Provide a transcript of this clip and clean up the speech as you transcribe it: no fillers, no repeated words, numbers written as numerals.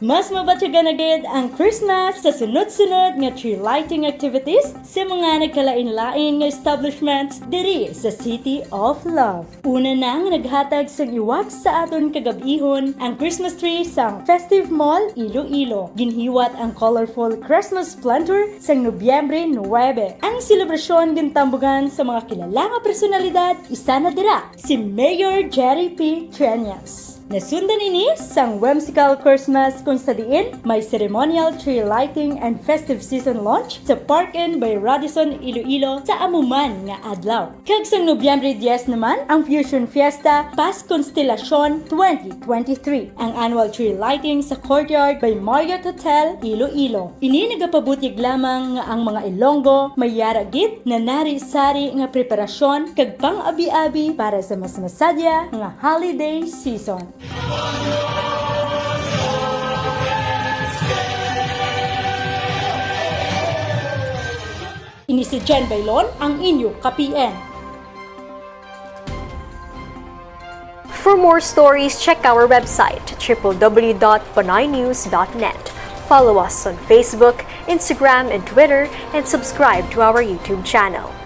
Mas mabatyagan agad ang Christmas sa sunod-sunod nga tree lighting activities sa mga nagkalain-lain nga establishments diri sa City of Love. Una nang naghatag sang iwak sa aton kagabihon ang Christmas tree sang Festive Mall Iloilo. Ginhiwat ang colorful Christmas splendor sang Nobyembre 9. Ang selebrasyon gintambugan sa mga kilala nga personalidad, isa na dira si Mayor Jerry P. Triañas. Nasundan ini sang whimsical Christmas kung sa diin may ceremonial tree lighting and festive season launch sa Park Inn by Radisson Iloilo sa amuman nga adlaw. Kag sang Nobyembre 10 naman ang Fusion Fiesta Pas Constellation 2023, ang annual tree lighting sa courtyard by Marriott Hotel Iloilo. Ini nagapabutyag lamang nga ang mga Ilonggo may yaragit na nari-sari nga preparasyon kag pang-abi-abi para sa mas masadya nga holiday season. Ini si Jen Bailon, ang inyo ka-PN. For more stories, check our website www.panaynews.net. Follow us on Facebook, Instagram, and Twitter, and subscribe to our YouTube channel.